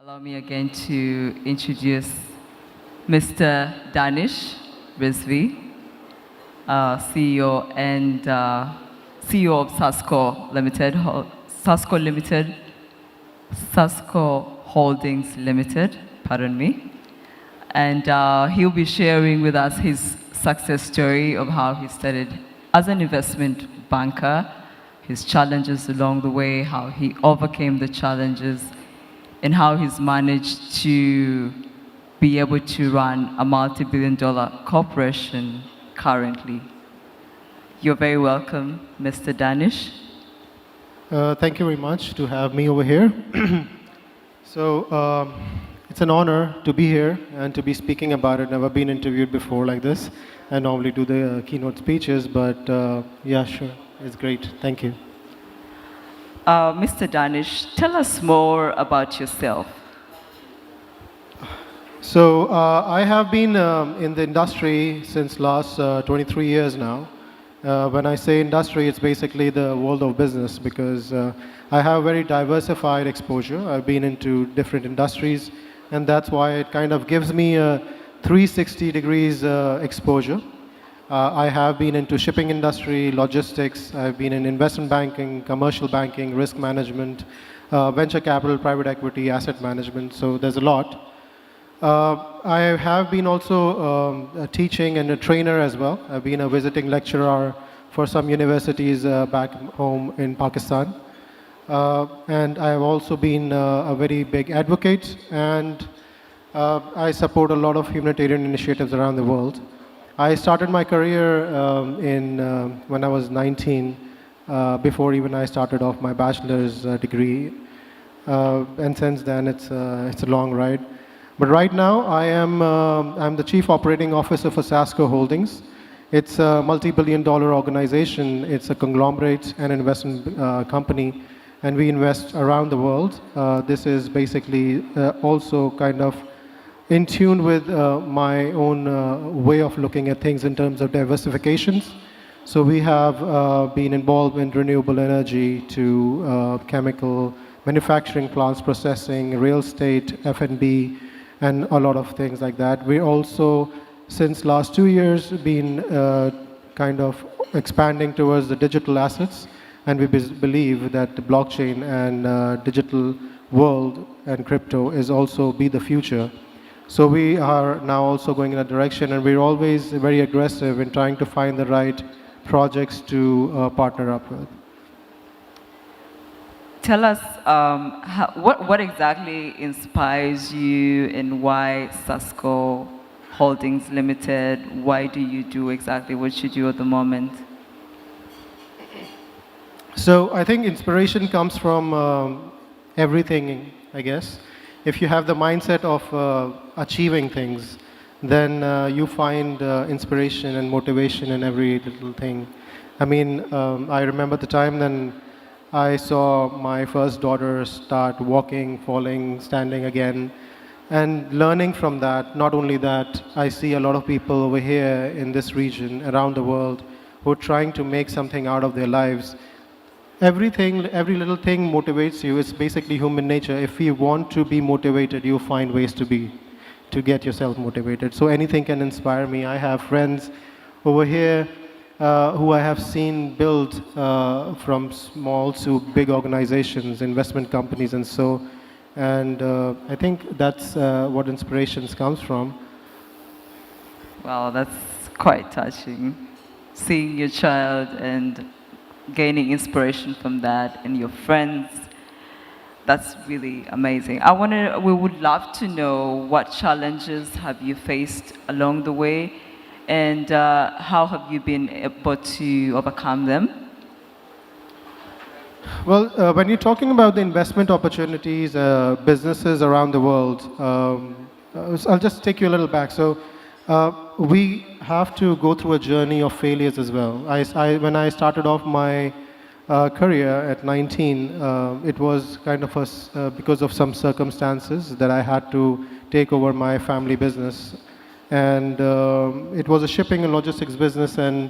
Allow me again to introduce Mr. Danish Rizvi, CEO and CEO of Sasco Limited, Sasco Holdings Limited, pardon me. And he'll be sharing with us his success story of how he started as an investment banker, his challenges along the way, how he overcame the challenges, and how he's managed to be able to run a multi-billion-dollar corporation currently. You're very welcome, Mr. Danish. Thank you very much to have me over here. So it's an honor to be here and to be speaking about it. Never been interviewed before like this. I normally do the keynote speeches, but yeah, sure, it's great. Thank you. Mr. Danish, tell us more about yourself. So I have been in the industry since last 23 years now. When I say industry, it's basically the world of business because I have very diversified exposure. I've been into different industries, and that's why it kind of gives me a 360 degrees exposure. I have been into shipping industry, logistics. I've been in investment banking, commercial banking, risk management, venture capital, private equity, asset management. So there's a lot. I have been also teaching and a trainer as well. I've been a visiting lecturer for some universities back home in Pakistan. And I have also been a very big advocate, and I support a lot of humanitarian initiatives around the world. I started my career when I was 19, before even I started off my bachelor's degree. And since then, it's a long ride. But right now, I'm the Chief Operating Officer for Sasco Holdings. It's a multi-billion-dollar organization. It's a conglomerate and investment company, and we invest around the world. This is basically also kind of in tune with my own way of looking at things in terms of diversifications. So we have been involved in renewable energy to chemical manufacturing plants, processing, real estate, F&B, and a lot of things like that. We also, since last 2 years, been kind of expanding towards the digital assets, and we believe that the blockchain and digital world and crypto is also be the future. So we are now also going in a direction, and we're always very aggressive in trying to find the right projects to partner up with. Tell us what exactly inspires you, and why Sasco Holdings Limited? Why do you do exactly what you do at the moment? So I think inspiration comes from everything, I guess. If you have the mindset of achieving things, then you find inspiration and motivation in every little thing. I mean, I remember the time then I saw my first daughter start walking, falling, standing again, and learning from that. Not only that, I see a lot of people over here in this region, around the world, who are trying to make something out of their lives. Everything, every little thing motivates you. It's basically human nature. If you want to be motivated, you find ways to get yourself motivated. So anything can inspire me. I have friends over here who I have seen build from small to big organizations, investment companies, and so. And I think that's what inspirations comes from. Well, that's quite touching. Seeing your child and gaining inspiration from that, and your friends, that's really amazing. We would love to know, what challenges have you faced along the way, and how have you been able to overcome them? Well, when you're talking about the investment opportunities, businesses around the world, I'll just take you a little back. So we have to go through a journey of failures as well. When I started off my career at 19, it was kind of because of some circumstances that I had to take over my family business. And it was a shipping and logistics business, and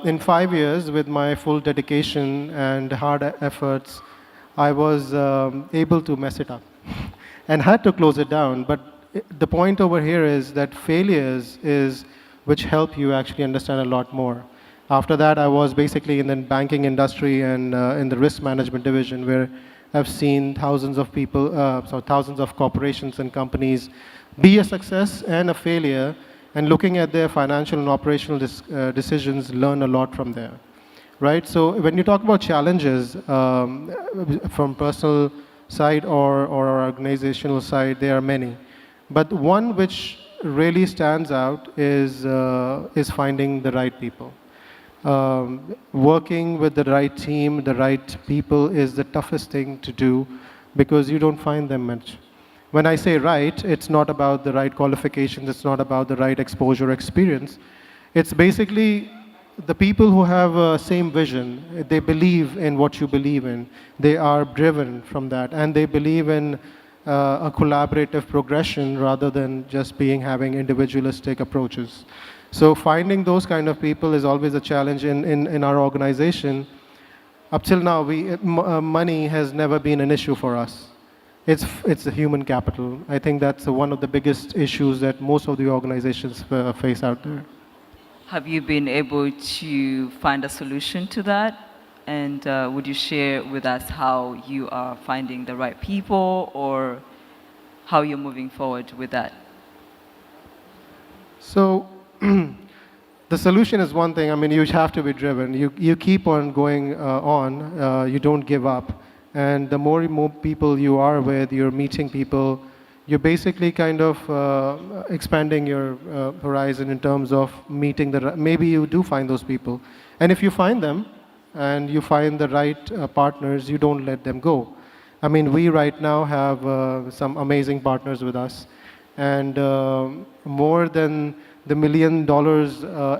in 5 years, with my full dedication and hard efforts, I was able to mess it up. and had to close it down. But the point over here is that failures is which help you actually understand a lot more. After that, I was basically in the banking industry and in the risk management division, where I've seen thousands of people, thousands of corporations and companies be a success and a failure, and looking at their financial and operational decisions, learn a lot from there, right? So when you talk about challenges from personal side or organizational side, there are many. But one which really stands out is finding the right people. Working with the right team, the right people is the toughest thing to do because you don't find them much. When I say right, it's not about the right qualifications, it's not about the right exposure experience. It's basically the people who have same vision. They believe in what you believe in. They are driven from that, and they believe in a collaborative progression rather than just having individualistic approaches. So finding those kind of people is always a challenge in our organization. Up till now, money has never been an issue for us. It's the human capital. I think that's one of the biggest issues that most of the organizations face out there. Have you been able to find a solution to that? And would you share with us how you are finding the right people or how you're moving forward with that? So the solution is one thing. I mean, you have to be driven. You keep on going on. You don't give up. And the more people you are with, you're meeting people, you're basically kind of expanding your horizon in terms of meeting maybe you do find those people. And if you find them and you find the right partners, you don't let them go. I mean, we right now have some amazing partners with us. And more than the $1 million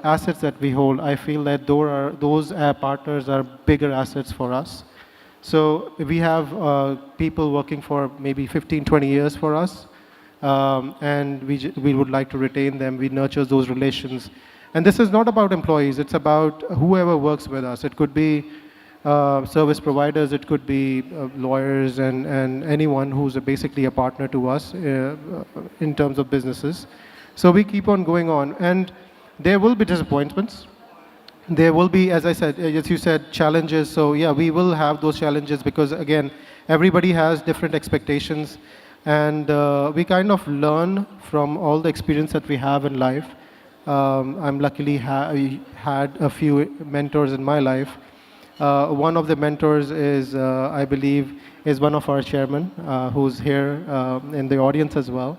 assets that we hold, I feel that those partners are bigger assets for us. So we have people working for maybe 15, 20 years for us, and we would like to retain them. We nurture those relations. And this is not about employees, it's about whoever works with us. It could be service providers, it could be lawyers, and anyone who's basically a partner to us in terms of businesses. So we keep on going on, and there will be disappointments. There will be, as I said, as you said, challenges. So yeah, we will have those challenges because again, everybody has different expectations, and we kind of learn from all the experience that we have in life. I'm luckily had a few mentors in my life. One of the mentors is, I believe, is one of our chairmen, who's here in the audience as well.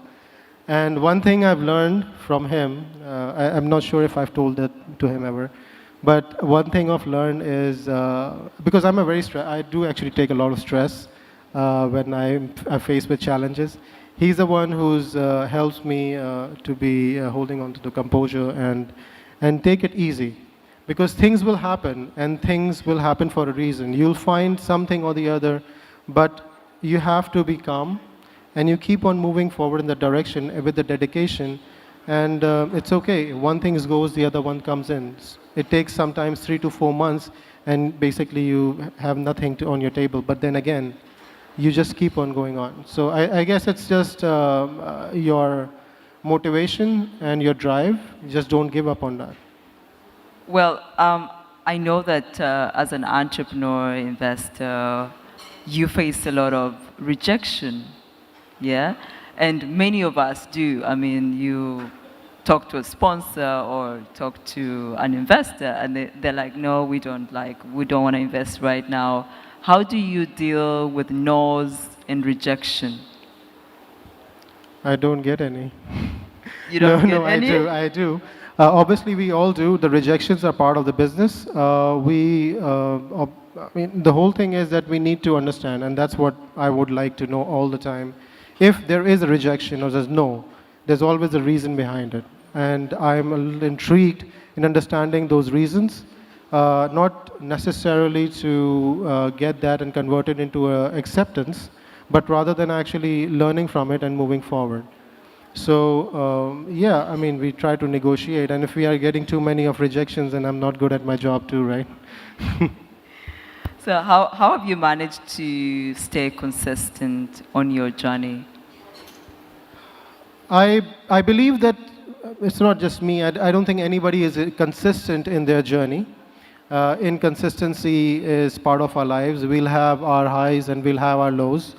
And one thing I've learned from him, I'm not sure if I've told that to him ever, but one thing I've learned is, because I do actually take a lot of stress when I'm faced with challenges. He's the one who's helps me to be holding on to the composure and take it easy. Because things will happen, and things will happen for a reason. You'll find something or the other, but you have to be calm, and you keep on moving forward in the direction with the dedication, and it's okay. One thing goes, the other one comes in. It takes sometimes 3 to 4 months, and basically you have nothing on your table, but then again, you just keep on going on. So I guess it's just your motivation and your drive. Just don't give up on that. Well, I know that as an entrepreneur, investor, you face a lot of rejection, yeah? And many of us do. I mean, you talk to a sponsor or talk to an investor, and they're like, no, we don't want to invest right now. How do you deal with no's and rejection? I don't get any. You don't get no, any? I do. Obviously, we all do. The rejections are part of the business. I mean, the whole thing is that we need to understand, and that's what I would like to know all the time. If there is a rejection or there's no, there's always a reason behind it. And I'm a little intrigued in understanding those reasons, not necessarily to get that and convert it into acceptance, but rather than actually learning from it and moving forward. So yeah, I mean, we try to negotiate, and if we are getting too many of rejections, then I'm not good at my job too, right? So how have you managed to stay consistent on your journey? I believe that it's not just me. I don't think anybody is consistent in their journey. Inconsistency is part of our lives. We'll have our highs and we'll have our lows.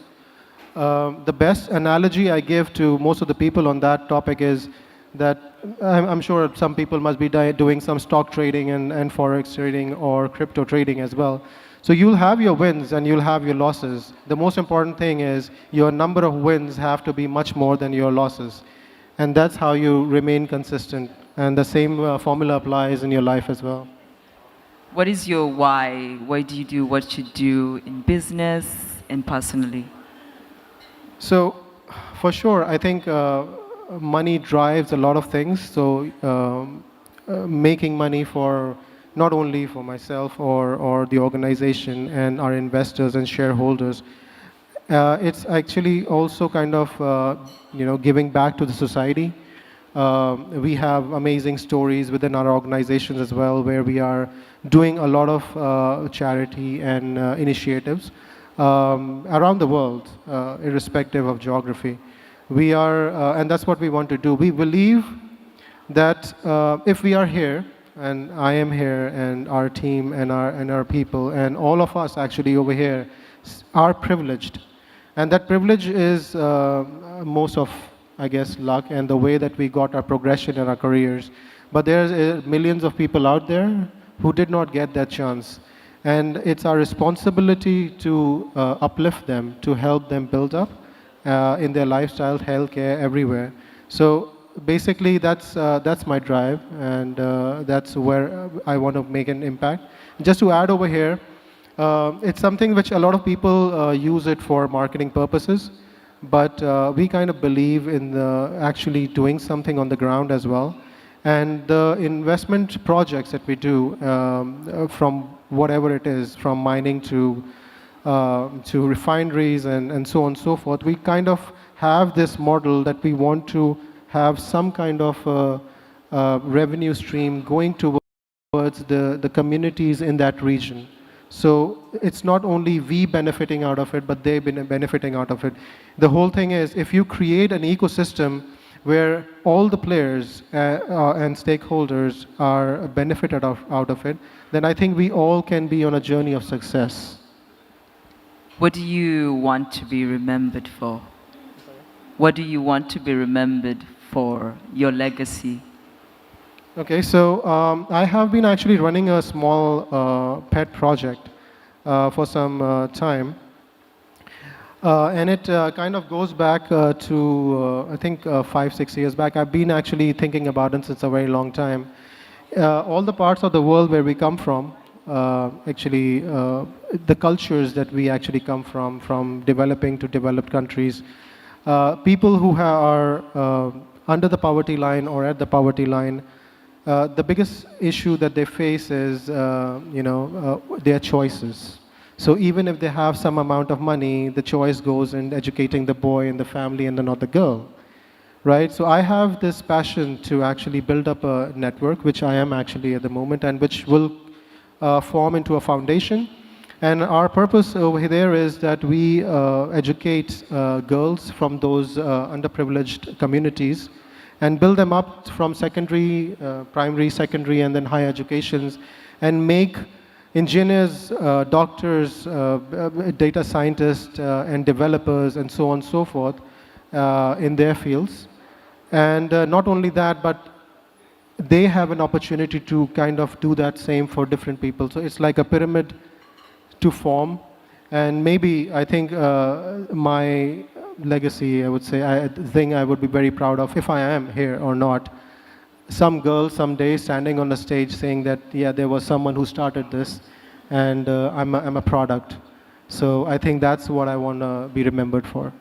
The best analogy I give to most of the people on that topic is that I'm sure some people must be doing some stock trading and forex trading or crypto trading as well. So you'll have your wins and you'll have your losses. The most important thing is your number of wins have to be much more than your losses. And that's how you remain consistent. And the same formula applies in your life as well. What is your why? Why do you do what you do in business and personally? So, for sure, I think money drives a lot of things. So, making money for not only for myself or the organization and our investors and shareholders, it's actually also kind of giving back to the society. We have amazing stories within our organizations as well, where we are doing a lot of charity and initiatives around the world, irrespective of geography. We are, and that's what we want to do. We believe that if we are here, and I am here, and our team and our people, and all of us actually over here are privileged. And that privilege is most of, I guess, luck and the way that we got our progression in our careers. But there's millions of people out there who did not get that chance. And it's our responsibility to uplift them, to help them build up in their lifestyle, healthcare, everywhere. So basically, that's my drive, and that's where I want to make an impact. Just to add over here, it's something which a lot of people use it for marketing purposes, but we kind of believe in actually doing something on the ground as well. And the investment projects that we do, from whatever it is, from mining to refineries and so on and so forth, we kind of have this model that we want to have some kind of revenue stream going towards the communities in that region. So it's not only we benefiting out of it, but they've been benefiting out of it. The whole thing is, if you create an ecosystem where all the players and stakeholders are benefited out of it, then I think we all can be on a journey of success. What do you want to be remembered for? What do you want to be remembered for, your legacy? Okay, so I have been actually running a small pet project for some time. And it kind of goes back to, I think, 5-6 years back. I've been actually thinking about it since a very long time. All the parts of the world where we come from, actually, the cultures that we actually come from developing to developed countries, people who are under the poverty line or at the poverty line, the biggest issue that they face is, their choices. So even if they have some amount of money, the choice goes in educating the boy and the family and not the girl, right? So I have this passion to actually build up a network, which I am actually at the moment, and which will form into a foundation. And our purpose over there is that we educate girls from those underprivileged communities and build them up from secondary, primary, secondary, and then higher educations, and make engineers, doctors, data scientists, and developers, and so on and so forth in their fields. And not only that, but they have an opportunity to kind of do that same for different people. So it's like a pyramid to form. And maybe, I think, my legacy, I would say, the thing I would be very proud of, if I am here or not, some girl someday standing on the stage saying that, yeah, there was someone who started this, and I'm a product. So I think that's what I want to be remembered for.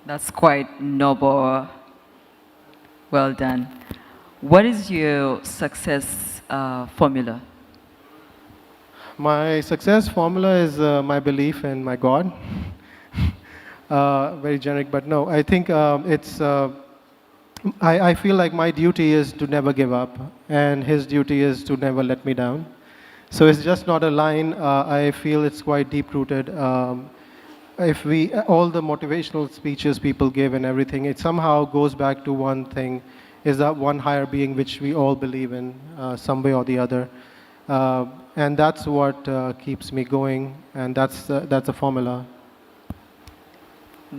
That's quite noble. Well done. What is your success formula? My success formula is my belief in my God. Very generic, but no, I think it's I feel like my duty is to never give up, and his duty is to never let me down. So it's just not a line. I feel it's quite deep-rooted. if we, all the motivational speeches people give and everything, it somehow goes back to one thing, is that one higher being which we all believe in some way or the other. And that's what keeps me going, and that's a formula.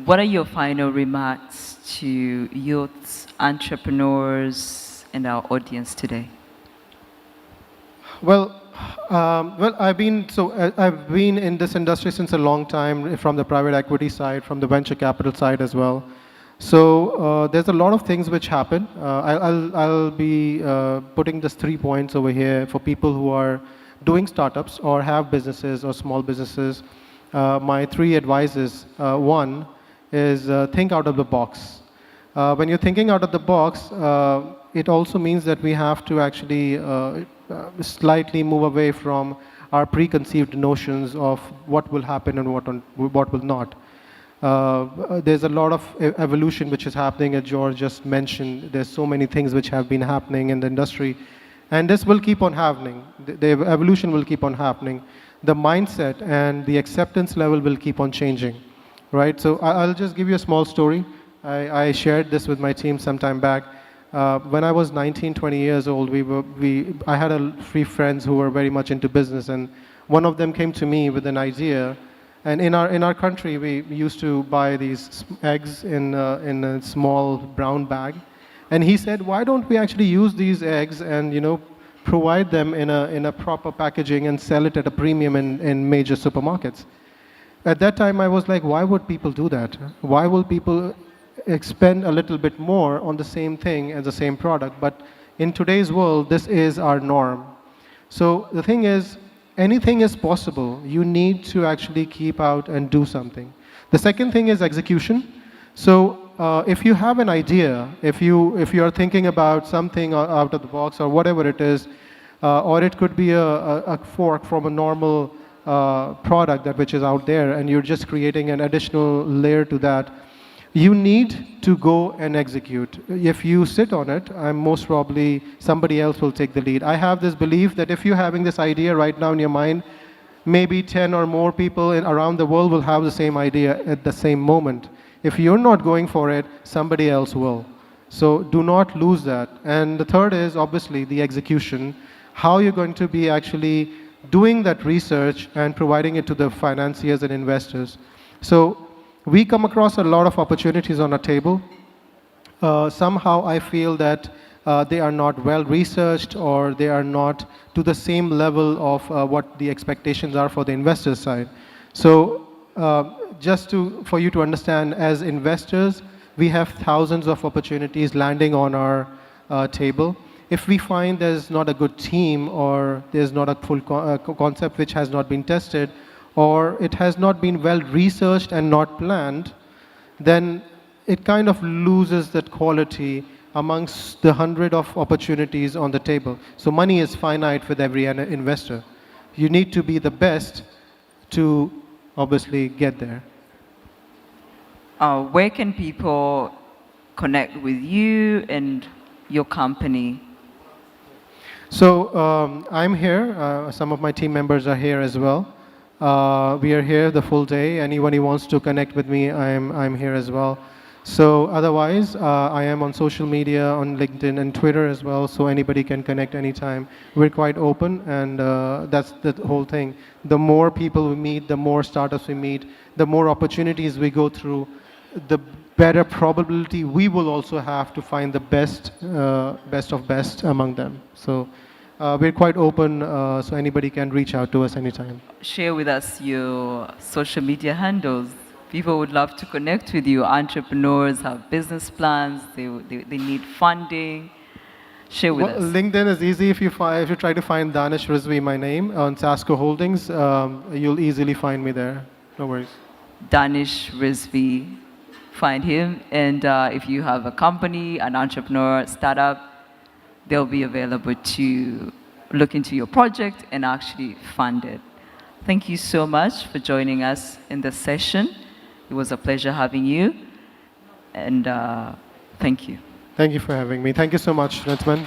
What are your final remarks to youths, entrepreneurs, and our audience today? Well, I've been in this industry since a long time, from the private equity side, from the venture capital side as well. So there's a lot of things which happen. I'll be putting just 3 points over here for people who are doing startups or have businesses or small businesses. My 3 advices. One is think out of the box. When you're thinking out of the box, it also means that we have to actually slightly move away from our preconceived notions of what will happen and what will not. There's a lot of evolution which is happening, as George just mentioned. There's so many things which have been happening in the industry, and this will keep on happening. The evolution will keep on happening. The mindset and the acceptance level will keep on changing, right? So I'll just give you a small story. I shared this with my team some time back. When I was 19, 20 years old, I had a few friends who were very much into business, and one of them came to me with an idea. And in our country, we used to buy these eggs in a small brown bag. And he said, why don't we actually use these eggs and provide them in a proper packaging and sell it at a premium in major supermarkets? At that time, I was like, why would people do that? Why will people expend a little bit more on the same thing as the same product? But in today's world, this is our norm. So the thing is, anything is possible. You need to actually keep out and do something. The second thing is execution. So if you have an idea, if you are thinking about something out of the box or whatever it is, or it could be a fork from a normal product which is out there, and you're just creating an additional layer to that, you need to go and execute. If you sit on it, most probably somebody else will take the lead. I have this belief that if you're having this idea right now in your mind, maybe 10 or more people around the world will have the same idea at the same moment. If you're not going for it, somebody else will. So do not lose that. And the third is obviously the execution. How you're going to be actually doing that research and providing it to the financiers and investors. So we come across a lot of opportunities on our table. Somehow I feel that they are not well researched, or they are not to the same level of what the expectations are for the investor side. So for you to understand, as investors, we have thousands of opportunities landing on our table. If we find there's not a good team, or there's not a full concept which has not been tested, or it has not been well researched and not planned, then it kind of loses that quality amongst the 100 of opportunities on the table. So money is finite with every investor. You need to be the best to obviously get there. Where can people connect with you and your company? So I'm here. Some of my team members are here as well. We are here the full day. Anyone who wants to connect with me, I'm here as well. So otherwise, I am on social media, on LinkedIn and Twitter as well, so anybody can connect anytime. We're quite open, and that's the whole thing. The more people we meet, the more startups we meet, the more opportunities we go through, the better probability we will also have to find the best of best among them. So we're quite open, so anybody can reach out to us anytime. Share with us your social media handles. People would love to connect with you. Entrepreneurs have business plans. They need funding. Share with us. LinkedIn is easy. If you try to find Danish Rizvi, my name, on Sasco Holdings, you'll easily find me there. No worries. Danish Rizvi. Find him. And if you have a company, an entrepreneur, startup, they'll be available to look into your project and actually fund it. Thank you so much for joining us in this session. It was a pleasure having you, and thank you. Thank you for having me. Thank you so much, Ritzman.